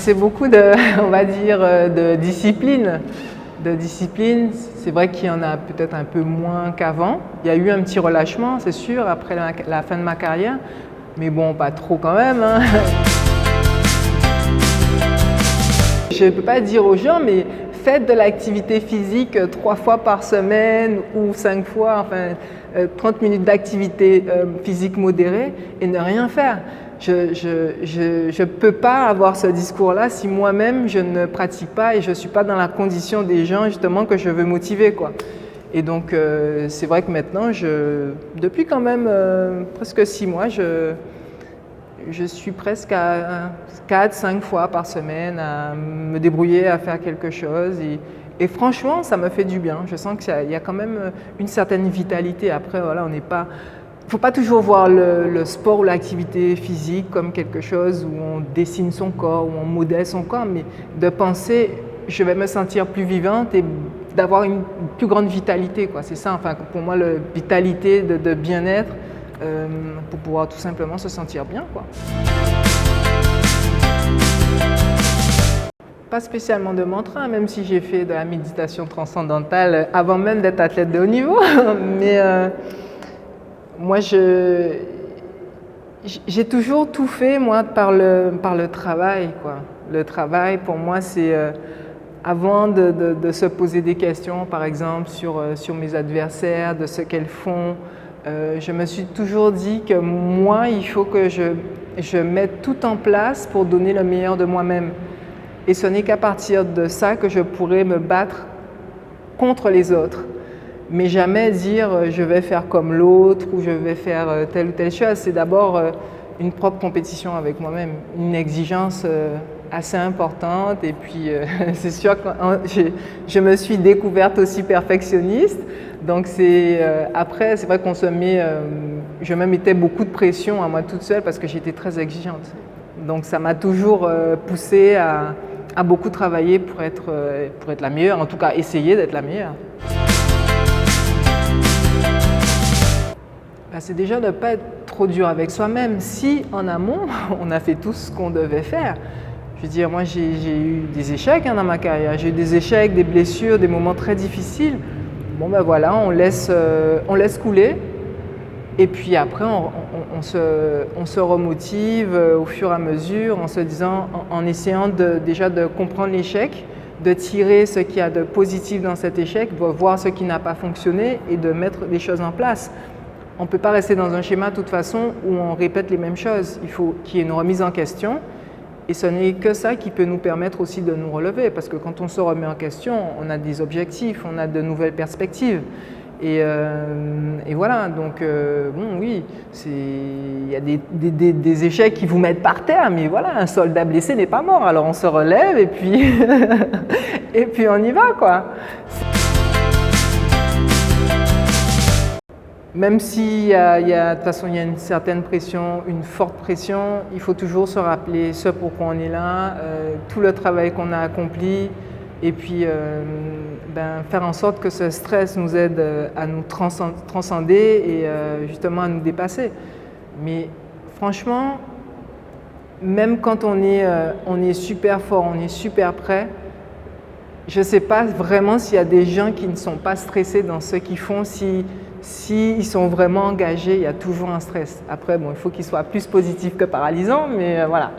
C'est beaucoup de, on va dire, de discipline. C'est vrai qu'il y en a peut-être un peu moins qu'avant. Il y a eu un petit relâchement, c'est sûr, après la fin de ma carrière. Mais bon, pas trop quand même, hein. Je ne peux pas dire aux gens, mais faites de l'activité physique 3 fois par semaine ou 5 fois, enfin 30 minutes d'activité physique modérée et ne rien faire. Je ne peux pas avoir ce discours-là si moi-même je ne pratique pas et je ne suis pas dans la condition des gens justement que je veux motiver, quoi. Et donc c'est vrai que maintenant, depuis quand même presque 6 mois, je suis presque à 4-5 fois par semaine à me débrouiller à faire quelque chose et franchement ça me fait du bien. Je sens qu'il y a quand même une certaine vitalité. Après voilà, il ne faut pas toujours voir le sport ou l'activité physique comme quelque chose où on dessine son corps, où on modèle son corps, mais de penser je vais me sentir plus vivante et d'avoir une plus grande vitalité, quoi. C'est ça, enfin, pour moi, la vitalité de bien-être. Pour pouvoir tout simplement se sentir bien, quoi. Pas spécialement de mantra, même si j'ai fait de la méditation transcendantale avant même d'être athlète de haut niveau. Mais moi, j'ai toujours tout fait, moi, par le travail, quoi. Le travail, pour moi, c'est avant de se poser des questions, par exemple, sur mes adversaires, de ce qu'elles font. Je me suis toujours dit que moi, il faut que je mette tout en place pour donner le meilleur de moi-même. Et ce n'est qu'à partir de ça que je pourrai me battre contre les autres. Mais jamais dire je vais faire comme l'autre ou je vais faire telle ou telle chose. C'est d'abord une propre compétition avec moi-même, une exigence assez importante. Et puis c'est sûr que je me suis découverte aussi perfectionniste. Donc après, c'est vrai qu'on se met, je me mettais beaucoup de pression à moi toute seule parce que j'étais très exigeante. Donc ça m'a toujours poussée à beaucoup travailler pour être la meilleure, en tout cas essayer d'être la meilleure. C'est déjà de ne pas être trop dur avec soi-même. Si en amont, on a fait tout ce qu'on devait faire. Je veux dire, moi j'ai eu des échecs dans ma carrière, j'ai eu des échecs, des blessures, des moments très difficiles. Bon ben voilà, on laisse couler et puis après on se remotive au fur et à mesure en se disant, en essayant déjà de comprendre l'échec, de tirer ce qu'il y a de positif dans cet échec, de voir ce qui n'a pas fonctionné et de mettre des choses en place. On ne peut pas rester dans un schéma de toute façon où on répète les mêmes choses. Il faut qu'il y ait une remise en question. Et ce n'est que ça qui peut nous permettre aussi de nous relever, parce que quand on se remet en question, on a des objectifs, on a de nouvelles perspectives. Et voilà, donc bon oui, il y a des échecs qui vous mettent par terre, mais voilà, un soldat blessé n'est pas mort, alors on se relève et puis, et puis on y va, quoi. Même si de toute façon il y a une certaine pression, une forte pression, il faut toujours se rappeler ce pourquoi on est là, tout le travail qu'on a accompli et puis faire en sorte que ce stress nous aide à nous transcender et justement à nous dépasser. Mais franchement, même quand on est super fort, on est super prêt, je ne sais pas vraiment s'il y a des gens qui ne sont pas stressés dans ce qu'ils font. Si ils sont vraiment engagés, il y a toujours un stress. Après, bon, il faut qu'il soit plus positif que paralysant, mais voilà.